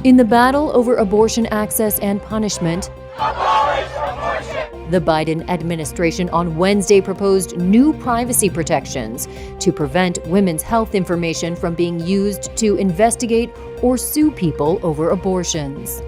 In the battle over abortion access and punishment, the Biden administration on Wednesday proposed new privacy protections to prevent women's health information from being used to investigate or sue people over abortions.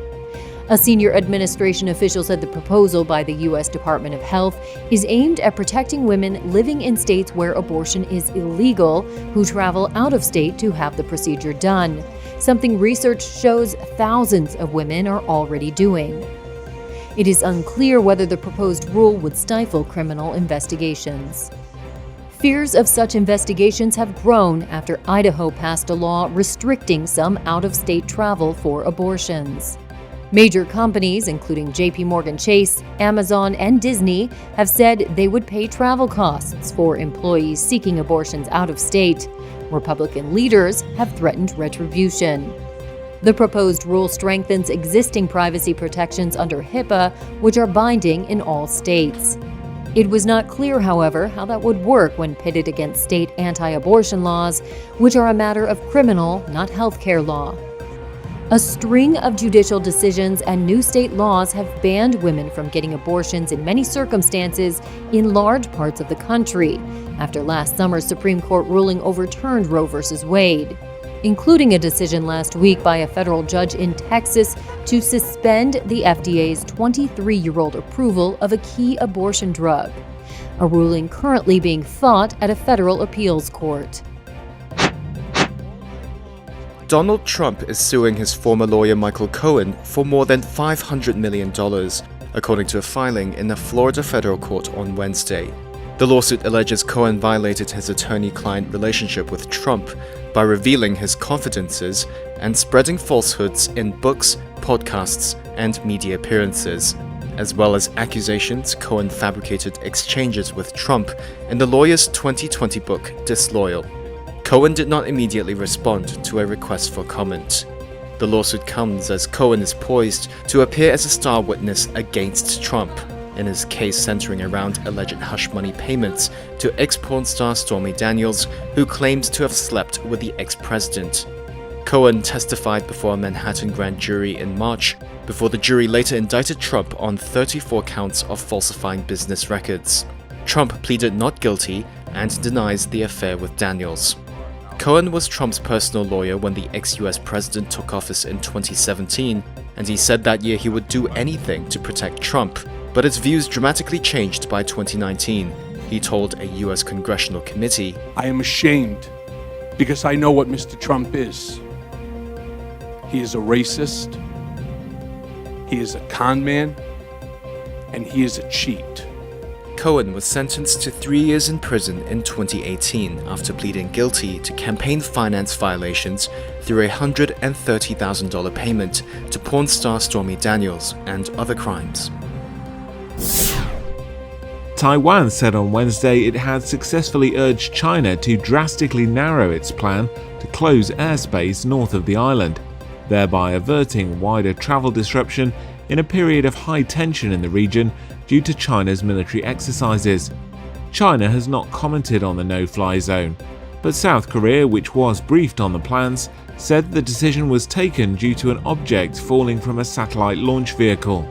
A senior administration official said the proposal by the U.S. Department of Health is aimed at protecting women living in states where abortion is illegal who travel out of state to have the procedure done, something research shows thousands of women are already doing. It is unclear whether the proposed rule would stifle criminal investigations. Fears of such investigations have grown after Idaho passed a law restricting some out-of-state travel for abortions. Major companies, including JP Chase, Amazon, and Disney, have said they would pay travel costs for employees seeking abortions out of state. Republican leaders have threatened retribution. The proposed rule strengthens existing privacy protections under HIPAA, which are binding in all states. It was not clear, however, how that would work when pitted against state anti-abortion laws, which are a matter of criminal, not healthcare law. A string of judicial decisions and new state laws have banned women from getting abortions in many circumstances in large parts of the country, after last summer's Supreme Court ruling overturned Roe v. Wade, including a decision last week by a federal judge in Texas to suspend the FDA's 23-year-old approval of a key abortion drug, a ruling currently being fought at a federal appeals court. Donald Trump is suing his former lawyer Michael Cohen for more than $500 million, according to a filing in a Florida federal court on Wednesday. The lawsuit alleges Cohen violated his attorney-client relationship with Trump by revealing his confidences and spreading falsehoods in books, podcasts, and media appearances, as well as accusations Cohen fabricated exchanges with Trump in the lawyer's 2020 book, Disloyal. Cohen did not immediately respond to a request for comment. The lawsuit comes as Cohen is poised to appear as a star witness against Trump in his case centering around alleged hush money payments to ex-porn star Stormy Daniels, who claimed to have slept with the ex-president. Cohen testified before a Manhattan grand jury in March, before the jury later indicted Trump on 34 counts of falsifying business records. Trump pleaded not guilty and denies the affair with Daniels. Cohen was Trump's personal lawyer when the ex-US president took office in 2017, and he said that year he would do anything to protect Trump, but his views dramatically changed by 2019. He told a US congressional committee, "I am ashamed because I know what Mr. Trump is. He is a racist, he is a con man, and he is a cheat." Cohen was sentenced to 3 years in prison in 2018 after pleading guilty to campaign finance violations through a $130,000 payment to porn star Stormy Daniels and other crimes. Taiwan said on Wednesday it had successfully urged China to drastically narrow its plan to close airspace north of the island, thereby averting wider travel disruption in a period of high tension in the region due to China's military exercises. China has not commented on the no-fly zone, but South Korea, which was briefed on the plans, said the decision was taken due to an object falling from a satellite launch vehicle.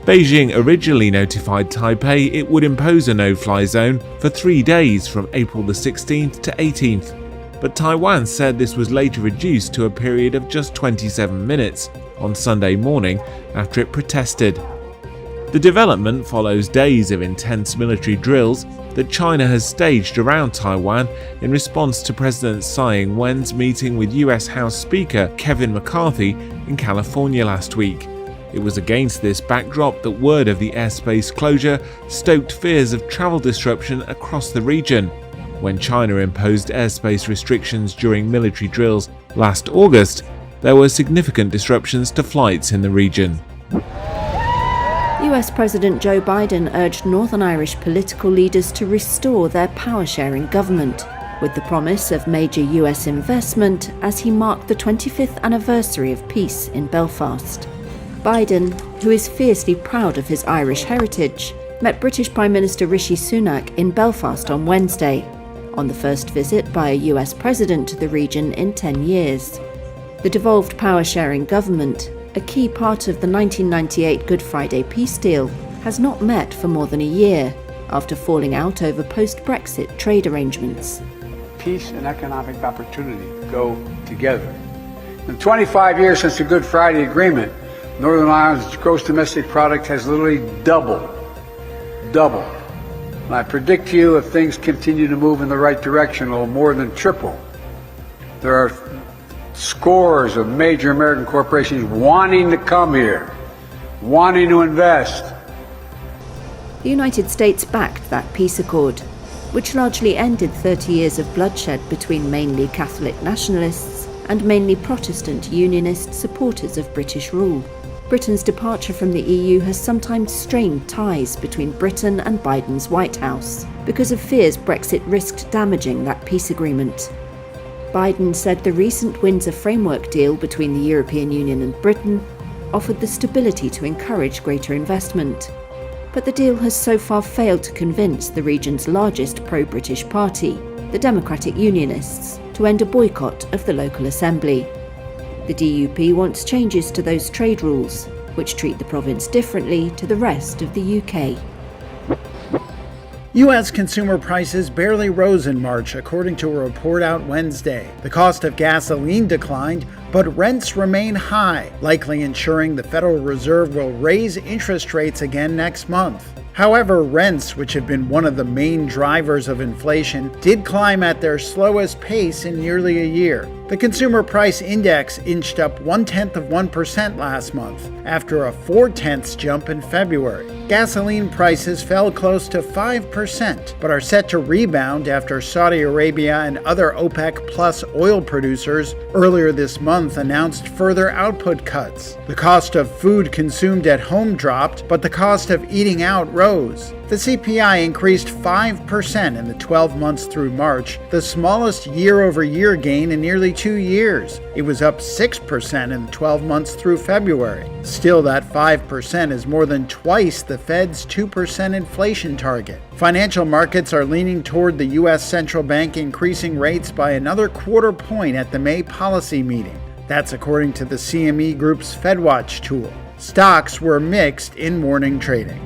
Beijing originally notified Taipei it would impose a no-fly zone for 3 days from April the 16th to 18th, but Taiwan said this was later reduced to a period of just 27 minutes on Sunday morning after it protested. The development follows days of intense military drills that China has staged around Taiwan in response to President Tsai Ing-wen's meeting with US House Speaker Kevin McCarthy in California last week. It was against this backdrop that word of the airspace closure stoked fears of travel disruption across the region. When China imposed airspace restrictions during military drills last August, there were significant disruptions to flights in the region. US President Joe Biden urged Northern Irish political leaders to restore their power-sharing government, with the promise of major US investment as he marked the 25th anniversary of peace in Belfast. Biden, who is fiercely proud of his Irish heritage, met British Prime Minister Rishi Sunak in Belfast on Wednesday. on the first visit by a US president to the region in 10 years. The devolved power-sharing government, a key part of the 1998 Good Friday peace deal, has not met for more than a year after falling out over post-Brexit trade arrangements. Peace and economic opportunity go together. In 25 years since the Good Friday Agreement, Northern Ireland's gross domestic product has literally doubled. And I predict to you, if things continue to move in the right direction, it will more than triple. There are scores of major American corporations wanting to come here, wanting to invest. The United States backed that peace accord, which largely ended 30 years of bloodshed between mainly Catholic nationalists and mainly Protestant unionist supporters of British rule. Britain's departure from the EU has sometimes strained ties between Britain and Biden's White House because of fears Brexit risked damaging that peace agreement. Biden said the recent Windsor Framework deal between the European Union and Britain offered the stability to encourage greater investment. But the deal has so far failed to convince the region's largest pro-British party, the Democratic Unionists, to end a boycott of the local assembly. The DUP wants changes to those trade rules, which treat the province differently to the rest of the UK. U.S. consumer prices barely rose in March, according to a report out Wednesday. The cost of gasoline declined, but rents remain high, likely ensuring the Federal Reserve will raise interest rates again next month. However, rents, which have been one of the main drivers of inflation, did climb at their slowest pace in nearly a year. The Consumer Price Index inched up 0.1% last month, after a 0.4 jump in February. Gasoline prices fell close to 5%, but are set to rebound after Saudi Arabia and other OPEC Plus oil producers earlier this month announced further output cuts. The cost of food consumed at home dropped, but the cost of eating out rose. The CPI increased 5% in the 12 months through March, the smallest year-over-year gain in nearly 2 years. It was up 6% in the 12 months through February. Still, that 5% is more than twice the Fed's 2% inflation target. Financial markets are leaning toward the U.S. Central Bank increasing rates by another quarter point at the May policy meeting. That's according to the CME Group's FedWatch tool. Stocks were mixed in morning trading.